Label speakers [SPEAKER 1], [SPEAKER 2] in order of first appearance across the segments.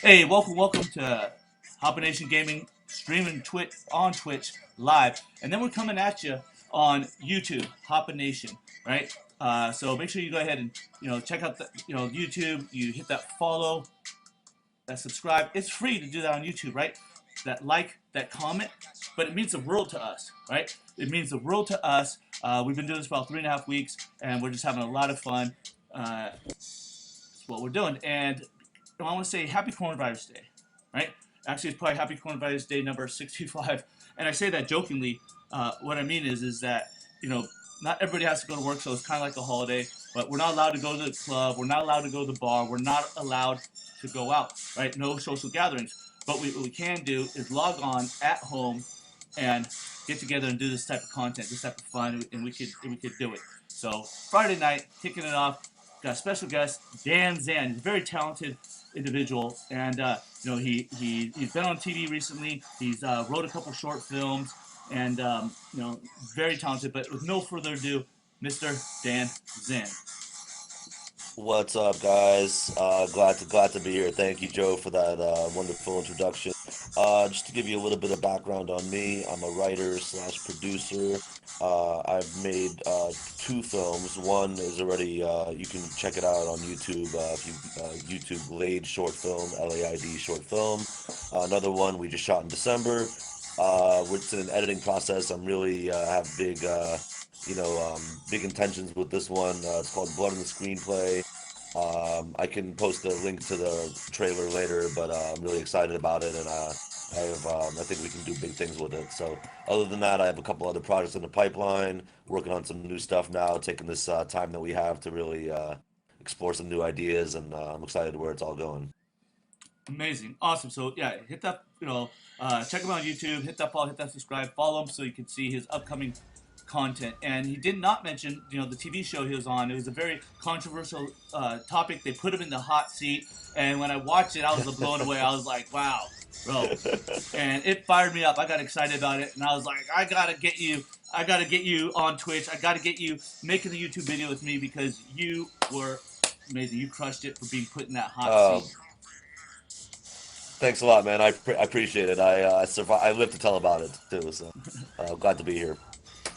[SPEAKER 1] Hey, welcome to Hopper Nation Gaming, streaming on Twitch live, and then we're coming at you on YouTube, Hopper Nation, right? So make sure you go ahead and check out the YouTube. You hit that follow, that subscribe. It's free to do that on YouTube, right? That like, that comment, but it means the world to us, right? It means the world to us. We've been doing this for about 3.5 weeks, and we're just having a lot of fun. That's what we're doing, and I want to say Happy Coronavirus Day, right? Actually, it's probably Happy Coronavirus Day number 65, and I say that jokingly. What I mean is that you know not everybody has to go to work, so it's kind of like a holiday. But we're not allowed to go to the club. We're not allowed to go to the bar. We're not allowed to go out, right? No social gatherings. But what we can do is log on at home and get together and do this type of content, this type of fun, and we could do it. So Friday night, kicking it off, got a special guest, Dan Zan. He's a very talented individual, and he's been on TV recently. He's wrote a couple short films, and very talented. But with no further ado, Mr. Dan Zan.
[SPEAKER 2] What's up, guys? Glad to be here. Thank you, Joe, for that wonderful introduction. Just to give you a little bit of background on me, I'm a writer slash producer. I've made two films. One is already you can check it out on YouTube. If you YouTube Laid short film, LAID short film. Another one we just shot in December. It's in an editing process. I'm really have you know, um, big intentions with this one. It's called Blood in the Screenplay. I can post a link to the trailer later, but I'm really excited about it, and I think we can do big things with it. So, other than that, I have a couple other projects in the pipeline, working on some new stuff now, taking this time that we have to really explore some new ideas, and I'm excited where it's all going.
[SPEAKER 1] Amazing, awesome. So yeah, hit that. Check him out on YouTube. Hit that follow. Hit that subscribe. Follow him so you can see his upcoming content. And he did not mention, the TV show he was on. It was a very controversial topic. They put him in the hot seat, and when I watched it, I was blown away. I was like, wow, bro, and it fired me up. I got excited about it, and I was like, I gotta get you. I gotta get you on Twitch. I gotta get you making the YouTube video with me because you were amazing. You crushed it for being put in that hot
[SPEAKER 2] Uh,
[SPEAKER 1] seat.
[SPEAKER 2] Thanks a lot, man. I appreciate it. I survive. I live to tell about it too. So, glad to be here.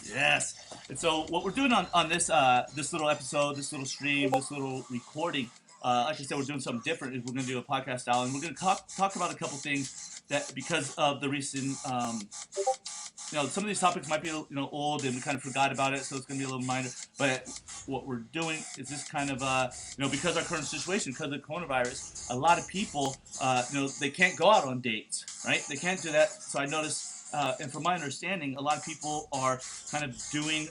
[SPEAKER 1] Yes. And so what we're doing on this little episode, this little stream, this little recording, like I said, we're doing something different. Is we're going to do a podcast style, and we're going to talk about a couple things that because of the recent, some of these topics might be old and we kind of forgot about it, so it's going to be a little minor. But what we're doing is this kind of because our current situation, because of the coronavirus, a lot of people they can't go out on dates, right? They can't do that. So I noticed. And from my understanding, a lot of people are kind of doing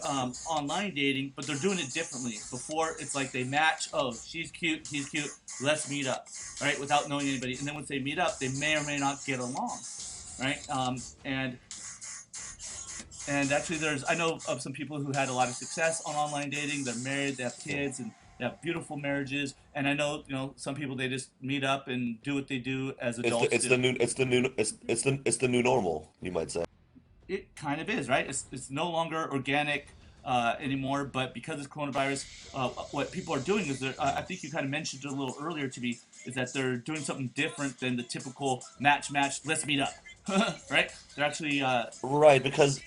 [SPEAKER 1] online dating, but they're doing it differently. Before, it's like they match. Oh, she's cute, he's cute. Let's meet up, right? Without knowing anybody. And then once they meet up, they may or may not get along, right? And actually, I know of some people who had a lot of success on online dating. They're married, they have kids, and they have beautiful marriages. And I know, some people they just meet up and do what they do as adults do.
[SPEAKER 2] It's the new normal, you might say.
[SPEAKER 1] It kind of is, right? It's no longer organic anymore, but because of coronavirus, what people are doing is I think you kind of mentioned it a little earlier to me, is that they're doing something different than the typical match, let's meet up, right? They're actually,
[SPEAKER 2] Right, because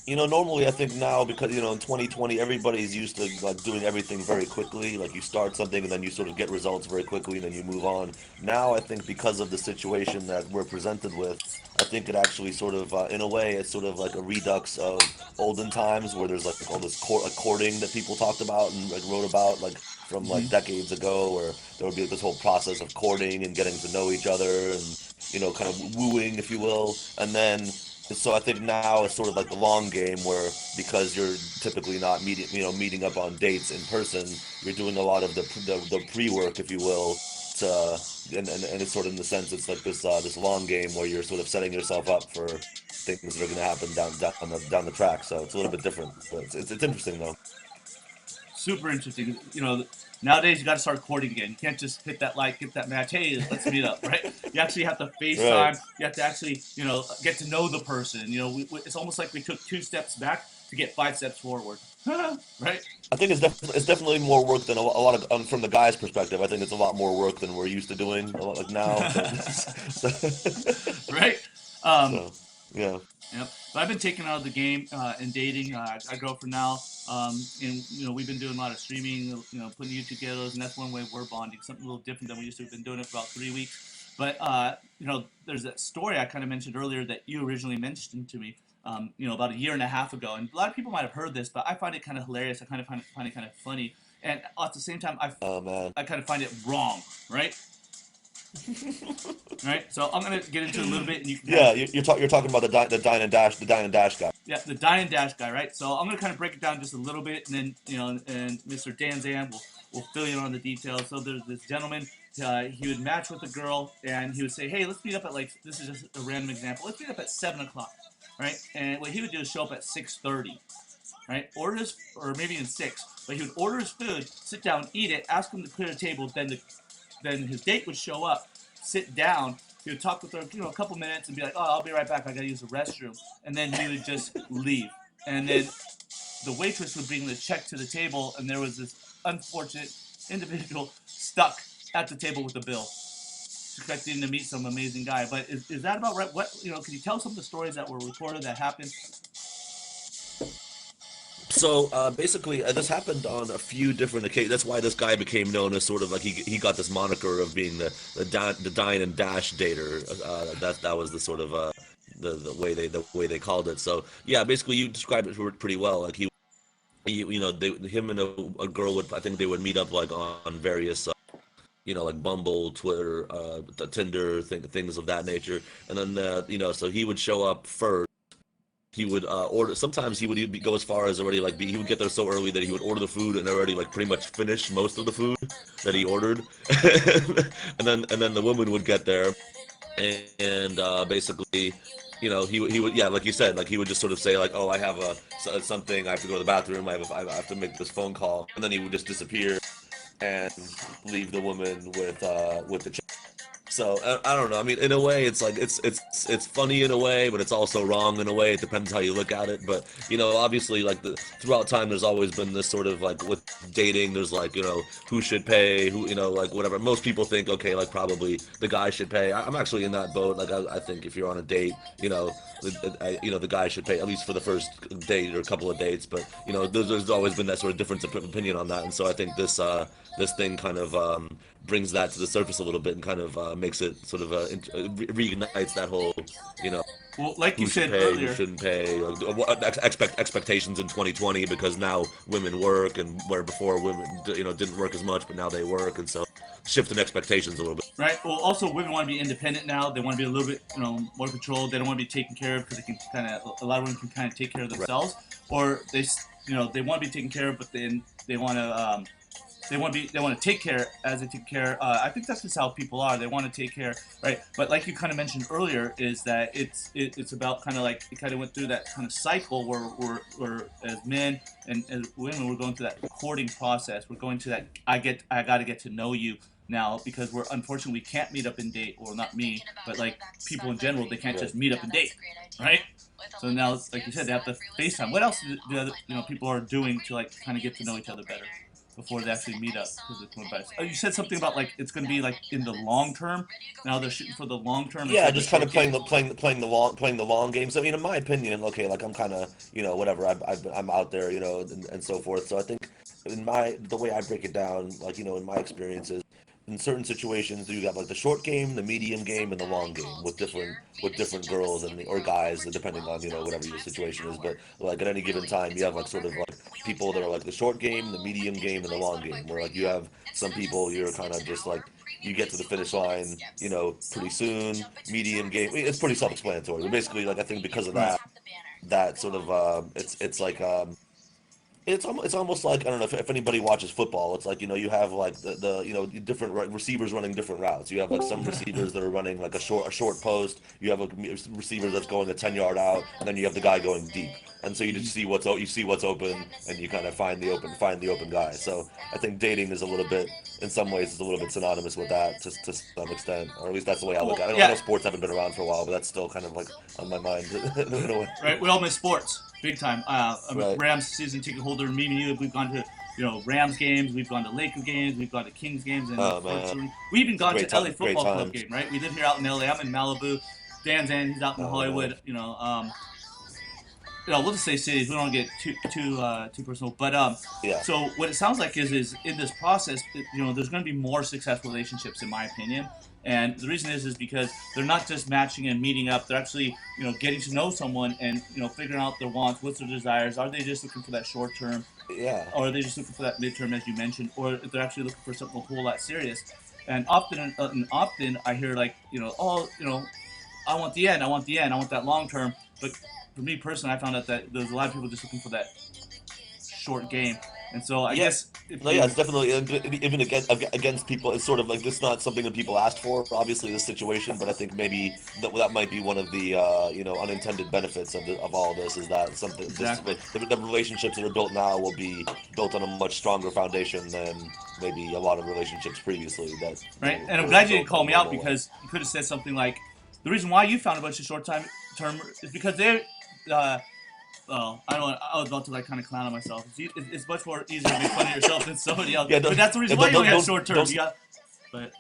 [SPEAKER 2] normally I think now because in 2020 everybody's used to like doing everything very quickly. Like you start something and then you sort of get results very quickly and then you move on. Now I think because of the situation that we're presented with, I think it actually sort of in a way it's sort of like a redux of olden times where there's like all this courting that people talked about and like wrote about like from like
[SPEAKER 1] mhm.
[SPEAKER 2] decades ago where there would be this whole process of courting and getting to know each other and kind of wooing if you will, and then so I think now it's sort of like the long game where because you're typically not meeting up on dates in person, you're doing a lot of the pre-work, if you will, to and it's sort of in the sense it's like this long game where you're sort of setting yourself up for things that are going to happen down the track. So it's a little bit different, but it's interesting though.
[SPEAKER 1] Super interesting. Nowadays you got to start courting again. You can't just hit that like, get that match. Hey, let's meet up, right? You actually have to
[SPEAKER 2] Right.
[SPEAKER 1] FaceTime. You have to actually, get to know the person. It's almost like we took two steps back to get 5 steps forward. Right?
[SPEAKER 2] I think it's definitely more work than a lot of from the guy's perspective. I think it's a lot more work than we're used to doing a lot like now. But
[SPEAKER 1] Right? Um,
[SPEAKER 2] so yeah.
[SPEAKER 1] Yep. But I've been taken out of the game in dating. I go for now, and we've been doing a lot of streaming. Putting YouTube together, and that's one way we're bonding. Something a little different than we used to. Have been doing it for about 3 weeks. But there's that story I kind of mentioned earlier that you originally mentioned to me. About a year and a half ago, and a lot of people might have heard this, but I find it kind of hilarious. I kind of find it kind of funny, and at the same time,
[SPEAKER 2] Oh man.
[SPEAKER 1] I kind of find it wrong, right? Right. So I'm gonna get into it a little bit, and you can.
[SPEAKER 2] Yeah, you're talking about the Dine and Dash guy.
[SPEAKER 1] Yeah, the Dine and Dash guy, right? So I'm gonna kind of break it down just a little bit, and then and Mr. Dan Zan will fill you in on the details. So there's this gentleman. He would match with a girl, and he would say, "Hey, let's meet up at this is just a random example. Let's meet up at 7 o'clock, right?" And what he would do is show up at 6:30, right? Order his, or maybe in 6, but he would order his food, sit down, eat it, ask him to clear the table. Then his date would show up, sit down. He would talk with her, a couple minutes, and be like, "Oh, I'll be right back. I gotta use the restroom." And then he would just leave. And then the waitress would bring the check to the table, and there was this unfortunate individual stuck at the table with the bill, expecting to meet some amazing guy. But is that about right? What can you tell some of the stories that were recorded that happened?
[SPEAKER 2] So basically, this happened on a few different occasions. That's why this guy became known as sort of like he got this moniker of being the Dine and Dash dater. That was the sort of the way they called it. So yeah, basically you described it pretty well. Like him and a girl would, I think they would meet up like on various like Bumble, Twitter, Tinder, things of that nature. And then so he would show up first. He would order. Sometimes he would go as far as already he would get there so early that he would order the food and already like pretty much finish most of the food that he ordered, and then the woman would get there, and basically, he would, yeah, like you said, like he would just sort of say like, oh, I have something, I have to go to the bathroom, I have to make this phone call, and then he would just disappear and leave the woman with the check. So I don't know. I mean, in a way, it's like it's funny in a way, but it's also wrong in a way. It depends how you look at it. But obviously, like throughout time, there's always been this sort of like with dating. There's like who should pay, who like whatever. Most people think okay, like probably the guy should pay. I'm actually in that boat. Like I think if you're on a date, the guy should pay at least for the first date or a couple of dates. But there's always been that sort of difference of opinion on that. And so I think this thing kind of brings that to the surface a little bit and kind of makes it sort of reignites that whole
[SPEAKER 1] Well, like you
[SPEAKER 2] who should
[SPEAKER 1] said
[SPEAKER 2] pay, who
[SPEAKER 1] earlier,
[SPEAKER 2] shouldn't pay, expectations in 2020 because now women work and where before women didn't work as much, but now they work, and so shifting expectations a little bit.
[SPEAKER 1] right? Well, also women want to be independent now. They want to be a little bit, more controlled. They don't want to be taken care of because they can a lot of women can kind of take care of themselves, or they want to be taken care of, but then they want to. They want to take care as they take care. I think that's just how people are. They want to take care, right? But like you kind of mentioned earlier, is that it's about kind of like it kind of went through that kind of cycle where we're as men and as women, we're going through that courting process. We're going to that I got to get to know you now because we're unfortunately we can't meet up and date. Well, not me, but like people in general, they can't just meet up and date, right? So now, like you said, they have to FaceTime. What else do other, people are doing to like kind of get to know each other better before they actually meet up? Oh, you said something about like it's going to be like in the long term. Now they're shooting for the long term.
[SPEAKER 2] Yeah, just kind of playing the long games. I mean, in my opinion, okay, like I'm kind of whatever. I'm out there, and so forth. So I think the way I break it down, like in my experiences, in certain situations you have like the short game, the medium game, and the long game with different girls or guys, depending on whatever your situation is. But like at any given time, you have like sort of like people that are like the short game, the medium game, and the long game. Where like you have some people you're kind of just like you get to the finish line, pretty soon. Medium game, I mean, it's pretty self-explanatory. But basically, like I think because of that sort of it's like it's almost like I don't know if anybody watches football. It's like you have like the different receivers running different routes. You have like some receivers that are running like a short post. You have a receiver that's going a 10-yard out, and then you have the guy going deep. And so you just see what's open, and you kind of find the open guy. So I think dating is a little bit, in some ways, is a little bit synonymous with that to some extent, or at least that's the way I look at it. I know sports haven't been around for a while, but that's still kind of like on my mind in a way.
[SPEAKER 1] Right, we all miss sports. big time. I'm a
[SPEAKER 2] Right.
[SPEAKER 1] Rams season ticket holder. Me and you, we've gone to Rams games, we've gone to Laker games, we've gone to Kings games, and
[SPEAKER 2] Oh man,
[SPEAKER 1] unfortunately, we even gone
[SPEAKER 2] great
[SPEAKER 1] to LA
[SPEAKER 2] time, great
[SPEAKER 1] Football Club
[SPEAKER 2] times.
[SPEAKER 1] game. Right, we live here out in LA. I'm in Malibu. Dan's in, he's out in
[SPEAKER 2] Oh man,
[SPEAKER 1] Hollywood. We'll just say cities. We don't get too personal. But
[SPEAKER 2] yeah,
[SPEAKER 1] so what it sounds like is in this process, there's going to be more successful relationships, in my opinion. And the reason is because they're not just matching and meeting up. They're actually, getting to know someone and figuring out their wants, what's their desires. Are they just looking for that short term,
[SPEAKER 2] yeah,
[SPEAKER 1] or are they just looking for that midterm, as you mentioned, or if they're actually looking for something a whole lot serious? And often I hear like, I want the end, I want the end, I want that long term. But for me personally, I found out that there's a lot of people just looking for that short game. And so I
[SPEAKER 2] yeah.
[SPEAKER 1] guess if
[SPEAKER 2] No, yeah,
[SPEAKER 1] you,
[SPEAKER 2] it's definitely even against people. It's sort of like this not something that people asked for. Obviously, this situation, but I think maybe that might be one of the unintended benefits of all of this is that something this
[SPEAKER 1] exactly,
[SPEAKER 2] the relationships that are built now will be built on a much stronger foundation than maybe a lot of relationships previously that
[SPEAKER 1] right? And I'm
[SPEAKER 2] were
[SPEAKER 1] glad you didn't
[SPEAKER 2] built on
[SPEAKER 1] call
[SPEAKER 2] a
[SPEAKER 1] me out
[SPEAKER 2] normal way.
[SPEAKER 1] because you could have said something like, the reason why you found a bunch of short time term is because they're, uh, well, I don't. I was about to like kind of clown on myself. It's much more easier to make fun of yourself than somebody else.
[SPEAKER 2] Yeah,
[SPEAKER 1] But that's the
[SPEAKER 2] yeah,
[SPEAKER 1] reason why you only have short term.
[SPEAKER 2] don't
[SPEAKER 1] You got, but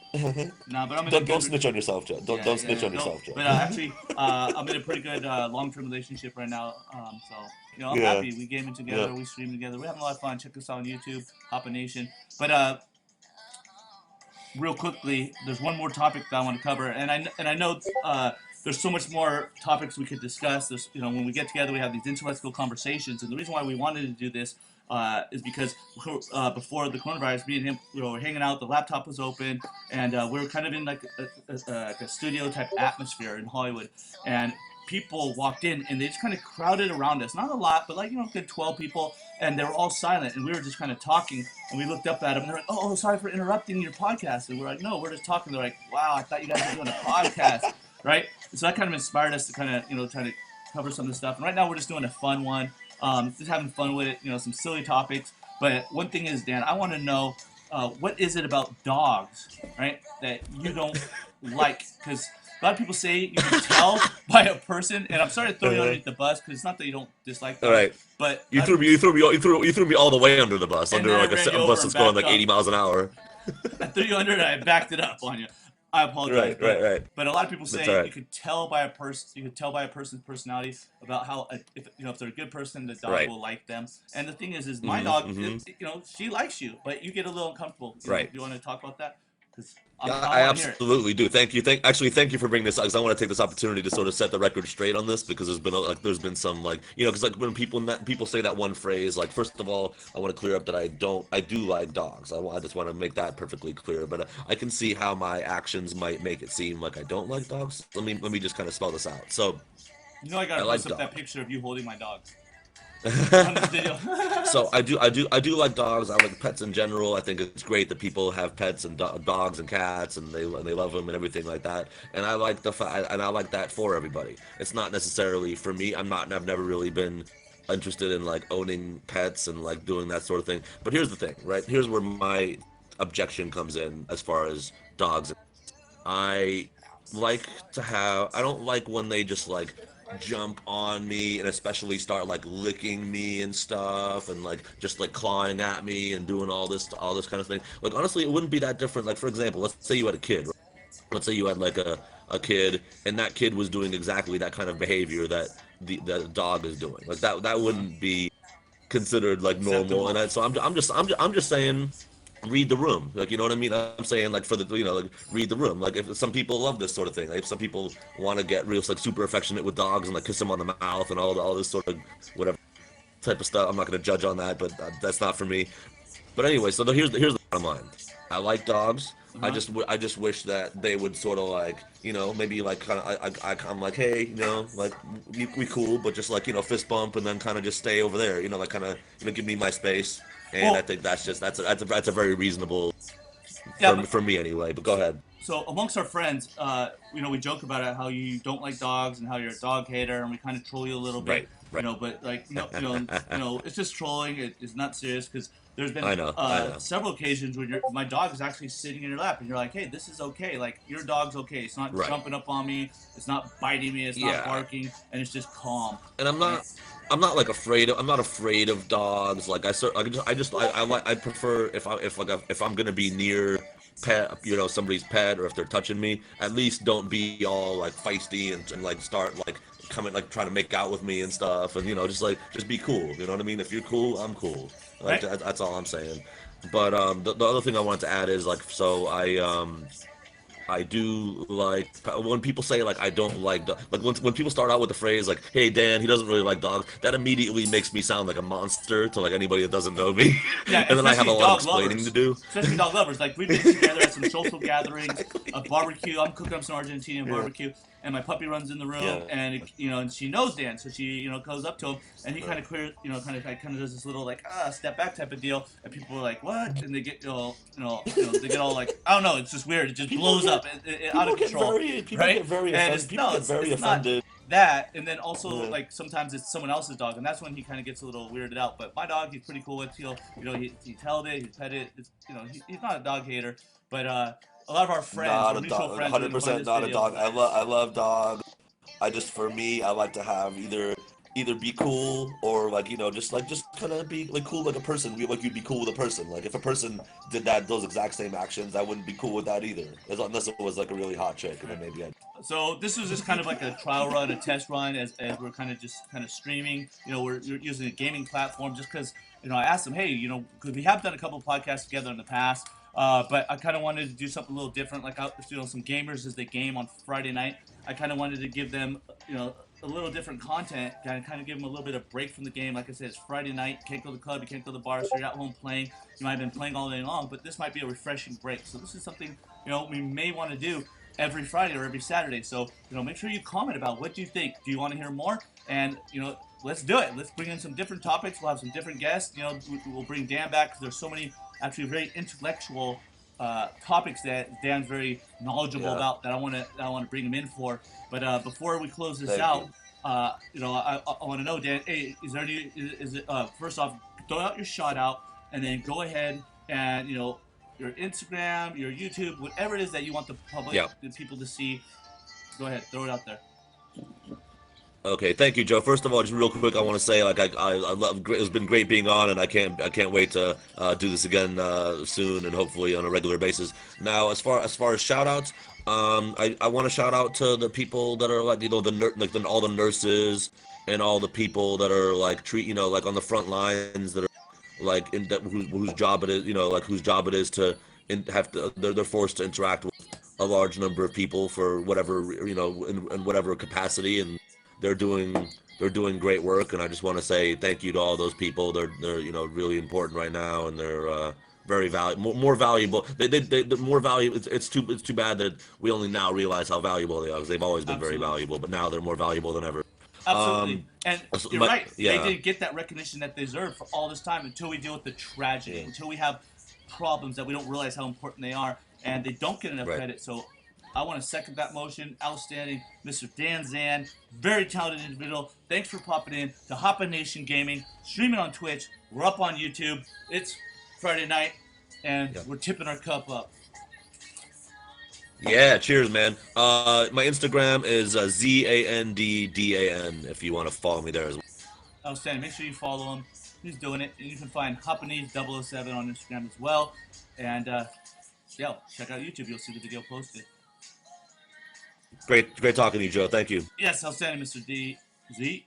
[SPEAKER 1] nah. But I'm in a
[SPEAKER 2] don't
[SPEAKER 1] good.
[SPEAKER 2] snitch on yourself, Joe.
[SPEAKER 1] Yeah,
[SPEAKER 2] Don't
[SPEAKER 1] yeah,
[SPEAKER 2] snitch
[SPEAKER 1] yeah.
[SPEAKER 2] on
[SPEAKER 1] No,
[SPEAKER 2] yourself, Joe.
[SPEAKER 1] but actually, I'm in a pretty good long-term relationship right now. So I'm
[SPEAKER 2] Yeah,
[SPEAKER 1] happy. We gaming
[SPEAKER 2] yeah.
[SPEAKER 1] together, we stream together, we're having a lot of fun. Check us out on YouTube, Hoppa Nation. But real quickly, there's one more topic that I want to cover, and I know there's so much more topics we could discuss. There's when we get together, we have these intellectual conversations, and the reason why we wanted to do this is because before the coronavirus, me and him were hanging out. The laptop was open, and we were kind of in like like a studio type atmosphere in Hollywood, and people walked in and they just kind of crowded around us. Not a lot, but like good 12 people, and they were all silent, and we were just kind of talking. And we looked up at them, and they're like, "Oh, sorry for interrupting your podcast." And we're like, "No, we're just talking." They're like, "Wow, I thought you guys were doing a podcast, right?" And so that kind of inspired us to kind of try to cover some of this stuff. And right now we're just doing a fun one, just having fun with it. Some silly topics. But one thing is, Dan, I want to know what is it about dogs, right, that you don't like? Because a lot of people say you can tell by a person, and I'm sorry to throw you
[SPEAKER 2] Uh-huh.
[SPEAKER 1] underneath the bus because it's not that you don't dislike
[SPEAKER 2] All
[SPEAKER 1] dogs,
[SPEAKER 2] right.
[SPEAKER 1] but a
[SPEAKER 2] You
[SPEAKER 1] lot of
[SPEAKER 2] threw
[SPEAKER 1] people,
[SPEAKER 2] me. You threw me all the way under the bus,
[SPEAKER 1] and
[SPEAKER 2] under
[SPEAKER 1] then I
[SPEAKER 2] like
[SPEAKER 1] ran you
[SPEAKER 2] a
[SPEAKER 1] over
[SPEAKER 2] bus
[SPEAKER 1] and
[SPEAKER 2] that's going
[SPEAKER 1] backed
[SPEAKER 2] like
[SPEAKER 1] up.
[SPEAKER 2] 80 miles an hour.
[SPEAKER 1] I threw you under and I backed it up on you. I apologize,
[SPEAKER 2] Right, right, right.
[SPEAKER 1] but a lot of people
[SPEAKER 2] That's all
[SPEAKER 1] say
[SPEAKER 2] right.
[SPEAKER 1] you could tell by a person. You could tell by a person's personality about how if they're a good person, the dog
[SPEAKER 2] Right.
[SPEAKER 1] will like them. And the thing is my
[SPEAKER 2] Mm-hmm.
[SPEAKER 1] dog,
[SPEAKER 2] Mm-hmm.
[SPEAKER 1] she likes you, but you get a little uncomfortable.
[SPEAKER 2] Right.
[SPEAKER 1] Do you want to talk about that? Because
[SPEAKER 2] Yeah,
[SPEAKER 1] I
[SPEAKER 2] I
[SPEAKER 1] want to hear it.
[SPEAKER 2] absolutely do. Thank you. Thank you for bringing this up because I want to take this opportunity to sort of set the record straight on this because there's been some like because like when people say that one phrase like first of all I want to clear up that I do like dogs. I just want to make that perfectly clear. But I can see how my actions might make it seem like I don't like dogs. Let me just kind of spell this out. So
[SPEAKER 1] I
[SPEAKER 2] I
[SPEAKER 1] gotta
[SPEAKER 2] like
[SPEAKER 1] post up that
[SPEAKER 2] dogs.
[SPEAKER 1] picture of you holding my dog on this video.
[SPEAKER 2] So I do like dogs. I like pets in general. I think it's great that people have pets and dogs and cats and they love them and everything like that. And I like that for everybody. It's not necessarily for me. I've never really been interested in like owning pets and like doing that sort of thing. But here's the thing, right? Here's where my objection comes in as far as dogs. I I don't like when they just like jump on me and especially start like licking me and stuff and like just like clawing at me and doing all this kind of thing. Like honestly, it wouldn't be that different. Like for example, let's say you had a kid. Right? Let's say you had like a kid and that kid was doing exactly that kind of behavior that dog is doing. Like that
[SPEAKER 1] Uh,
[SPEAKER 2] wouldn't be considered like normal.
[SPEAKER 1] acceptable.
[SPEAKER 2] So I'm just saying read the room. Like you know what I mean? I'm saying like for the like read the room. Like if some people love this sort of thing. Like if some people want to get real like super affectionate with dogs and like kiss them on the mouth and all this sort of whatever type of stuff. I'm not gonna judge on that, but that's not for me. But anyway, so here's the bottom line. I like dogs.
[SPEAKER 1] Uh-huh.
[SPEAKER 2] I just wish that they would sort of like maybe like kind of I'm like hey like we cool but just like fist bump and then kind of just stay over there like kind of give me my space and I
[SPEAKER 1] Well,
[SPEAKER 2] think that's a very reasonable
[SPEAKER 1] yeah, but
[SPEAKER 2] for me anyway. But go ahead.
[SPEAKER 1] so amongst our friends, we joke about it how you don't like dogs and how you're a dog hater, and we kind of troll you a little bit,
[SPEAKER 2] Right, right.
[SPEAKER 1] but like no, it's just trolling. It's not serious because there's been
[SPEAKER 2] I know.
[SPEAKER 1] several occasions when my dog is actually sitting in your lap, and you're like, hey, this is okay. Like your dog's okay. It's not
[SPEAKER 2] Right.
[SPEAKER 1] jumping up on me. It's not biting me. It's not
[SPEAKER 2] Yeah.
[SPEAKER 1] barking, and it's just calm.
[SPEAKER 2] And
[SPEAKER 1] And
[SPEAKER 2] I'm not like afraid of I'm not afraid of dogs. Like I prefer if I'm gonna be near pet, somebody's pet, or if they're touching me, at least don't be all like feisty and like start like coming like trying to make out with me and stuff, and just be cool. You know what I mean? If you're cool, I'm cool. Like
[SPEAKER 1] right,
[SPEAKER 2] that's all I'm saying. But the other thing I wanted to add is like so I do like when people say like I don't like like when people start out with the phrase like hey Dan he doesn't really like dogs, that immediately makes me sound like a monster to like anybody that doesn't know me.
[SPEAKER 1] yeah,
[SPEAKER 2] And then I have a
[SPEAKER 1] especially
[SPEAKER 2] lot of
[SPEAKER 1] dog
[SPEAKER 2] explaining to
[SPEAKER 1] lovers.
[SPEAKER 2] do.
[SPEAKER 1] Especially dog lovers. Like we've been together at some social gatherings, a
[SPEAKER 2] Exactly.
[SPEAKER 1] barbecue. I'm cooking up some Argentinian
[SPEAKER 2] Yeah,
[SPEAKER 1] barbecue, and my puppy runs in the room,
[SPEAKER 2] yeah,
[SPEAKER 1] and and she knows Dan, so she goes up to him, and he kind
[SPEAKER 2] right.
[SPEAKER 1] of clear, kind of does this little like step back type of deal, and people are like what, and they get they get all like I don't know, it's just weird. It just
[SPEAKER 2] people
[SPEAKER 1] blows
[SPEAKER 2] get
[SPEAKER 1] up, out of control, right? And it's
[SPEAKER 2] people
[SPEAKER 1] no,
[SPEAKER 2] get very
[SPEAKER 1] it's not
[SPEAKER 2] offended.
[SPEAKER 1] that, and then also
[SPEAKER 2] Yeah.
[SPEAKER 1] like sometimes it's someone else's dog, and that's when he kind of gets a little weirded out. But my dog, he's pretty cool with. He's held it, he's pet it. It's, he's not a dog hater, but a lot of our friends,
[SPEAKER 2] Not
[SPEAKER 1] our
[SPEAKER 2] a
[SPEAKER 1] mutual
[SPEAKER 2] dog,
[SPEAKER 1] friends, are gonna find
[SPEAKER 2] 100%
[SPEAKER 1] this
[SPEAKER 2] not a
[SPEAKER 1] video.
[SPEAKER 2] dog. I love dogs. I just for me, I like to have either be cool or like just kind of be like cool like a person. Like you'd be cool with a person. Like if a person did those exact same actions, I wouldn't be cool with that either. Unless it was like a really hot chick, and then
[SPEAKER 1] Right.
[SPEAKER 2] maybe I.
[SPEAKER 1] So this was just kind of like a trial run, a test run, as we're kind of streaming. We're using a gaming platform just because I asked them, hey, because we have done a couple of podcasts together in the past, but I kind of wanted to do something a little different. Like some gamers as they game on Friday night. I kind of wanted to give them a little different content, kind of give them a little bit of break from the game. Like I said, it's Friday night. You can't go to the club, you can't go to the bar, so you're at home playing. You might have been playing all day long, but this might be a refreshing break. So this is something we may want to do every Friday or every Saturday. So, make sure you comment about what do you think. Do you want to hear more? And, let's do it. Let's bring in some different topics. We'll have some different guests. We'll bring Dan back because there's so many actually very intellectual topics that Dan's very knowledgeable
[SPEAKER 2] Yeah,
[SPEAKER 1] about that I want to bring him in for. But before we close this
[SPEAKER 2] thank
[SPEAKER 1] out,
[SPEAKER 2] you.
[SPEAKER 1] I want to know, Dan. Hey, is there any? Is it first off, throw out your shout out, and then go ahead and your Instagram, your YouTube, whatever it is that you want
[SPEAKER 2] Yeah.
[SPEAKER 1] the people to see. Go ahead, throw it out there.
[SPEAKER 2] Okay, thank you, Joe. First of all, just real quick, I want to say like I love it's been great being on, and I can't wait to do this again soon and hopefully on a regular basis. Now, as far as shout outs, I want to shout out to the people that are like all the nurses and all the people that are like like on the front lines that are like whose job it is like whose job it is to have to they're forced to interact with a large number of people for whatever in whatever capacity, and they're doing they're doing great work, and I just want to say thank you to all those people. They're really important right now, and they're very valuable, more valuable. They're more valuable. It's too bad that we only now realize how valuable they are, because they've always been very
[SPEAKER 1] Absolutely.
[SPEAKER 2] valuable, but now they're more valuable than ever.
[SPEAKER 1] Absolutely.
[SPEAKER 2] Um,
[SPEAKER 1] And you're
[SPEAKER 2] my
[SPEAKER 1] right. They
[SPEAKER 2] yeah,
[SPEAKER 1] didn't get that recognition that they deserve for all this time until we deal with the tragedy,
[SPEAKER 2] yeah,
[SPEAKER 1] until we have problems that we don't realize how important they are, and they don't get enough
[SPEAKER 2] right.
[SPEAKER 1] credit. So I want to second that motion. Outstanding, Mr. Dan Zan, very talented individual. Thanks for popping in to Hoppa Nation Gaming, streaming on Twitch. We're up on YouTube. It's Friday night, and
[SPEAKER 2] Yeah.
[SPEAKER 1] we're tipping our cup up.
[SPEAKER 2] Yeah, cheers, man. My Instagram is ZANDDAN if you want to follow me there as well.
[SPEAKER 1] Outstanding. Make sure you follow him. He's doing it. And you can find Hoppanese007 on Instagram as well. And yeah, check out YouTube. You'll see the video posted.
[SPEAKER 2] Great talking to you, Joe. Thank you.
[SPEAKER 1] Yes, outstanding, Mr. D. Z.